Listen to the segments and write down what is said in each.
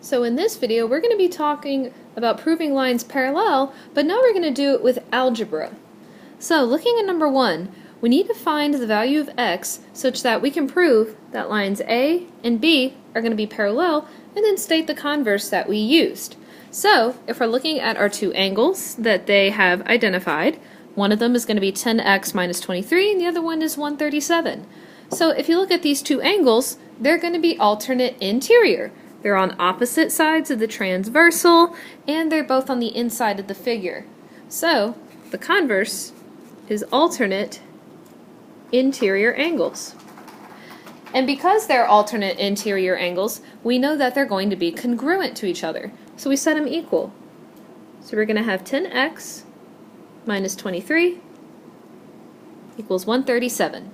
So in this video, we're going to be talking about proving lines parallel, but now we're going to do it with algebra. So looking at number 1, we need to find the value of x such that we can prove that lines A and B are going to be parallel and then state the converse that we used. So if we're looking at our two angles that they have identified, one of them is going to be 10x minus 23 and the other one is 137. So if you look at these two angles, they're going to be alternate interior. They're on opposite sides of the transversal, and they're both on the inside of the figure. So, the converse is alternate interior angles. And because they're alternate interior angles, we know that they're going to be congruent to each other. So we set them equal. So we're going to have 10x minus 23 equals 137.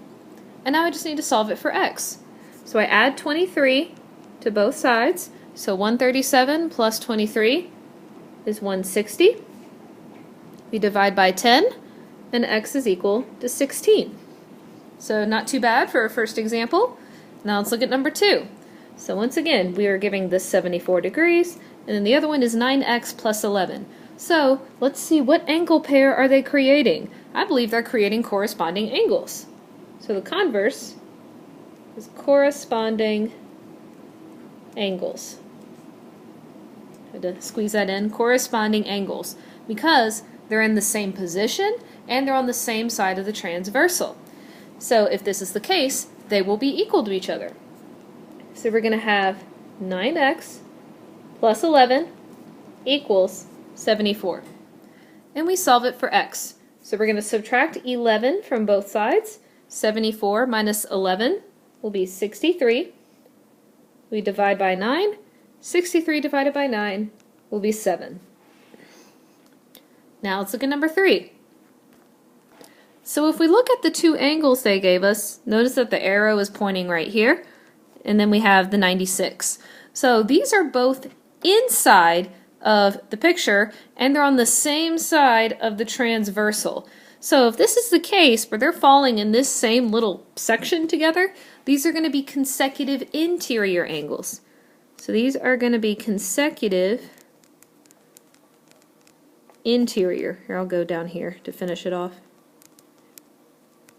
And now I just need to solve it for x. So I add 23 to both sides, so 137 plus 23 is 160. We divide by 10, and x is equal to 16. So not too bad for our first example. Now let's look at number 2. So once again, we are giving this 74 degrees, and then the other one is 9x plus 11. So let's see, what angle pair are they creating? I believe they're creating corresponding angles. So the converse is corresponding angles. I had to squeeze that in, corresponding angles, because they're in the same position and they're on the same side of the transversal. So if this is the case, they will be equal to each other. So we're going to have 9x plus 11 equals 74. And we solve it for x. So we're going to subtract 11 from both sides. 74 minus 11 will be 63. We divide by 9. 63 divided by 9 will be 7. Now let's look at number 3. So if we look at the two angles they gave us, notice that the arrow is pointing right here, and then we have the 96. So these are both inside of the picture, and they're on the same side of the transversal. So if this is the case, where they're falling in this same little section together, these are going to be consecutive interior angles. So these are going to be consecutive interior. Here, I'll go down here to finish it off.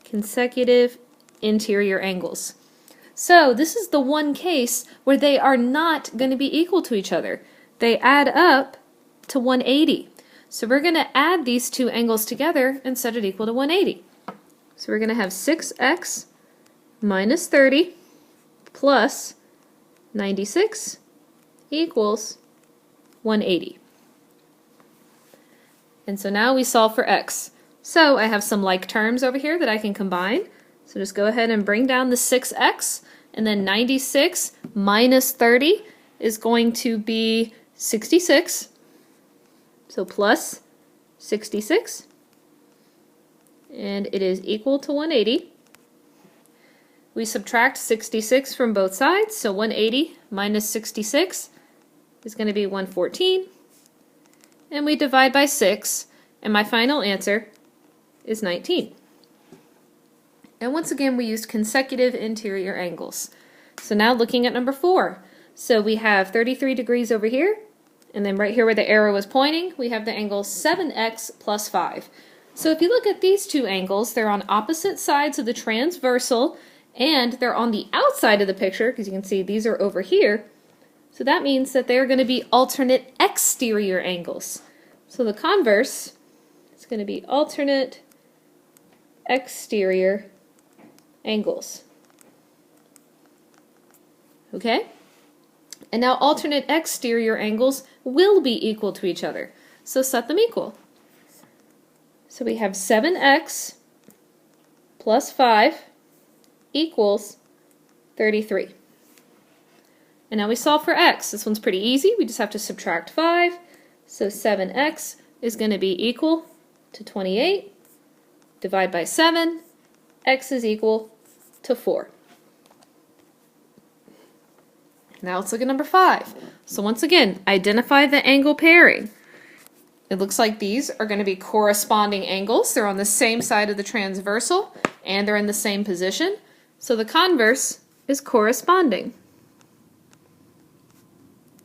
Consecutive interior angles. So this is the one case where they are not going to be equal to each other. They add up to 180. So we're going to add these two angles together and set it equal to 180. So we're going to have 6x minus 30 plus 96 equals 180. And so now we solve for x. So I have some like terms over here that I can combine. So just go ahead and bring down the 6x, and then 96 minus 30 is going to be 66. So plus 66, and it is equal to 180. We subtract 66 from both sides, so 180 minus 66 is going to be 114. And we divide by 6, and my final answer is 19. And once again, we used consecutive interior angles. So now looking at number 4. So we have 33 degrees over here, and then right here where the arrow is pointing, we have the angle 7x plus 5. So if you look at these two angles, they're on opposite sides of the transversal, and they're on the outside of the picture, because you can see these are over here. So that means that they're going to be alternate exterior angles. So the converse is going to be alternate exterior angles. Okay? And now alternate exterior angles will be equal to each other. So set them equal. So we have 7x plus 5 equals 33. And now we solve for x. This one's pretty easy. We just have to subtract 5. So 7x is going to be equal to 28. Divide by 7. X is equal to 4. Now let's look at number 5. So once again, identify the angle pairing. It looks like these are going to be corresponding angles. They're on the same side of the transversal, and they're in the same position. So the converse is corresponding.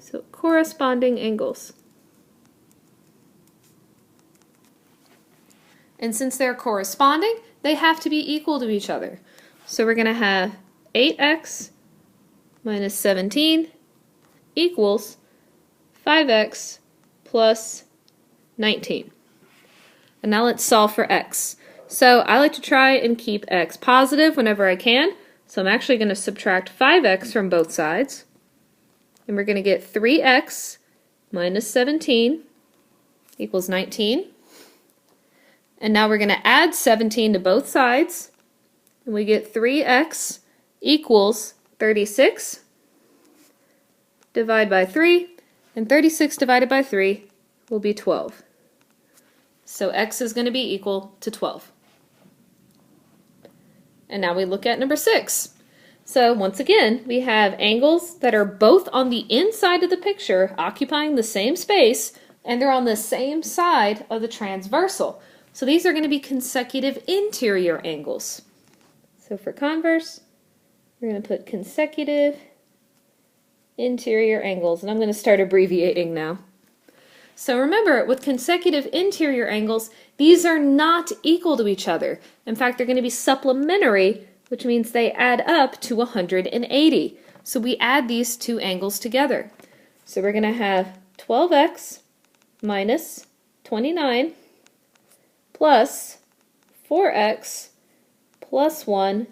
So corresponding angles. And since they're corresponding, they have to be equal to each other. So we're going to have 8x minus 17 equals 5x plus 19. And now let's solve for x. So I like to try and keep x positive whenever I can. So I'm actually going to subtract 5x from both sides. And we're going to get 3x minus 17 equals 19. And now we're going to add 17 to both sides. And we get 3x equals 36. Divide by 3. And 36 divided by 3 will be 12. So x is going to be equal to 12. And now we look at number 6. So once again, we have angles that are both on the inside of the picture, occupying the same space, and they're on the same side of the transversal. So these are going to be consecutive interior angles. So for converse, we're going to put consecutive interior angles, and I'm going to start abbreviating now. So remember, with consecutive interior angles, these are not equal to each other. In fact, they're going to be supplementary, which means they add up to 180. So we add these two angles together. So we're going to have 12x minus 29 plus 4x plus 1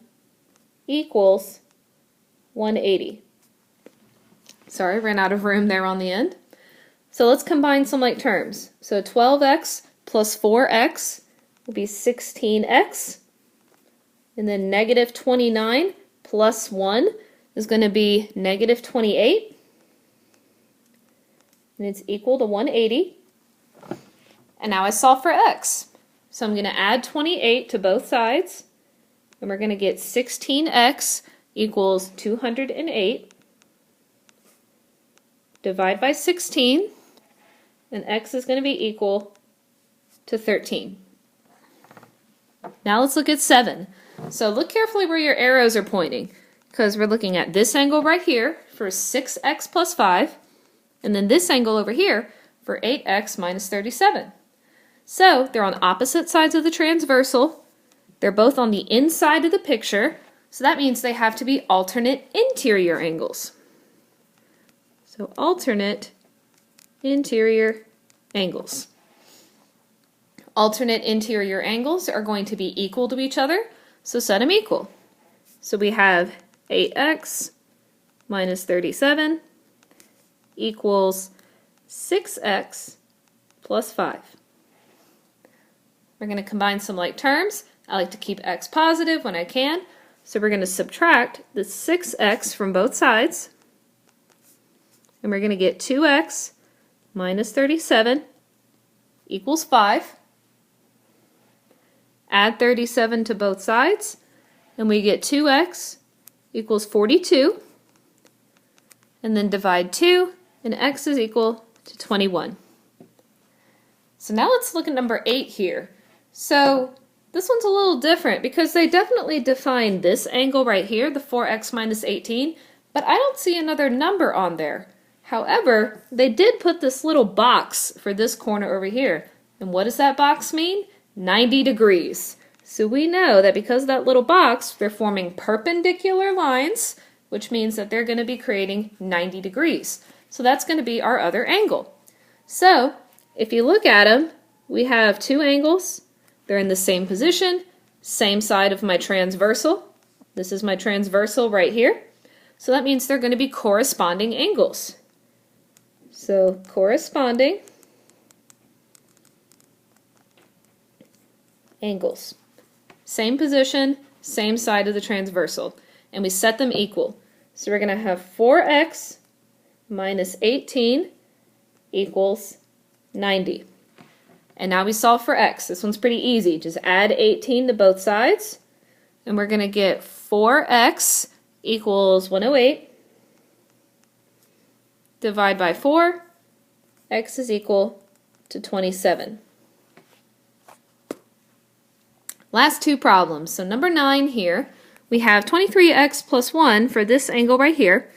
equals 180. Sorry, ran out of room there on the end. So let's combine some like terms. So 12x plus 4x will be 16x. And then negative 29 plus 1 is going to be negative 28. And it's equal to 180. And now I solve for x. So I'm going to add 28 to both sides. And we're going to get 16x equals 208. Divide by 16. And x is going to be equal to 13. Now let's look at 7. So look carefully where your arrows are pointing, because we're looking at this angle right here for 6x plus 5, and then this angle over here for 8x minus 37. So they're on opposite sides of the transversal. They're both on the inside of the picture, so that means they have to be alternate interior angles. So alternate interior angles. Alternate interior angles are going to be equal to each other, so set them equal. So we have 8x minus 37 equals 6x plus 5. We're going to combine some like terms. I like to keep x positive when I can, so we're going to subtract the 6x from both sides, and we're going to get 2x minus 37 equals 5. Add 37 to both sides, and we get 2x equals 42. And then divide 2, and x is equal to 21. So now let's look at number 8 here. So this one's a little different because they definitely define this angle right here, the 4x minus 18, but I don't see another number on there. However, they did put this little box for this corner over here. And what does that box mean? 90 degrees. So we know that because of that little box, they're forming perpendicular lines, which means that they're going to be creating 90 degrees. So that's going to be our other angle. So if you look at them, we have two angles. They're in the same position, same side of my transversal. This is my transversal right here. So that means they're going to be corresponding angles. So corresponding angles. Same position, same side of the transversal. And we set them equal. So we're going to have 4x minus 18 equals 90. And now we solve for x. This one's pretty easy. Just add 18 to both sides. And we're going to get 4x equals 108. Divide by 4. X is equal to 27. Last two problems. So number 9 here, we have 23x plus 1 for this angle right here.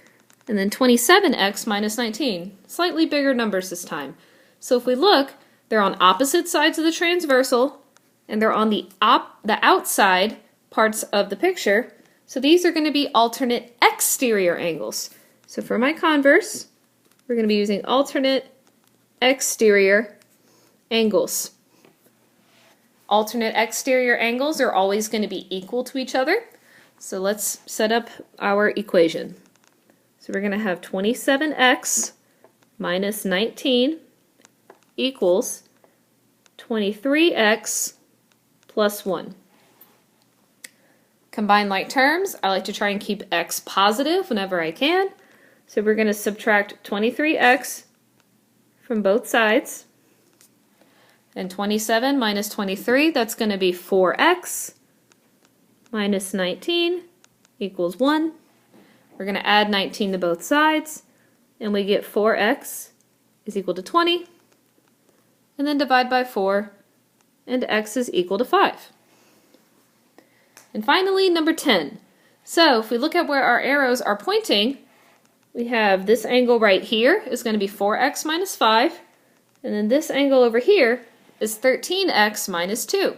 and then 27x minus 19. Slightly bigger numbers this time. So if we look, they're on opposite sides of the transversal, and they're on the outside parts of the picture. So these are going to be alternate exterior angles. So for my converse, we're going to be using alternate exterior angles. Alternate exterior angles are always going to be equal to each other. So let's set up our equation. So we're going to have 27x minus 19 equals 23x plus 1. Combine like terms. I like to try and keep x positive whenever I can. So we're going to subtract 23x from both sides. And 27 minus 23, that's going to be 4x minus 19 equals 1. We're going to add 19 to both sides, and we get 4x is equal to 20. And then divide by 4, and x is equal to 5. And finally, number 10. So if we look at where our arrows are pointing, we have this angle right here is going to be 4x minus 5, and then this angle over here is 13x minus 2.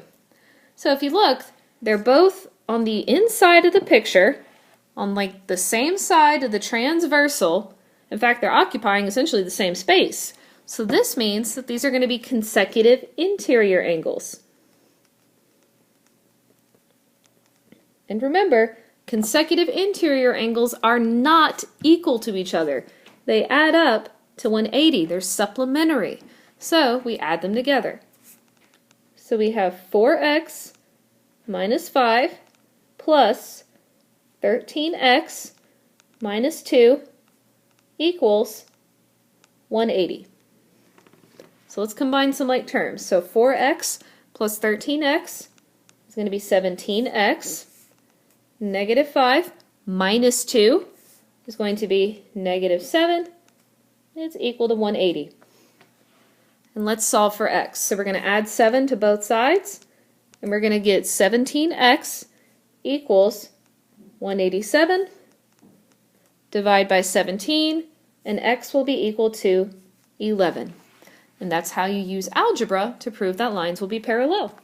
So if you look, they're both on the inside of the picture, on like the same side of the transversal. In fact, they're occupying essentially the same space. So this means that these are going to be consecutive interior angles. And remember, consecutive interior angles are not equal to each other. They add up to 180. They're supplementary. So we add them together. So we have 4x minus 5 plus 13x minus 2 equals 180. So let's combine some like terms. So 4x plus 13x is going to be 17x. Negative 5 minus 2 is going to be negative 7. It's equal to 180. And let's solve for x. So we're going to add 7 to both sides, and we're going to get 17x equals 187. Divide by 17, and x will be equal to 11. And that's how you use algebra to prove that lines will be parallel.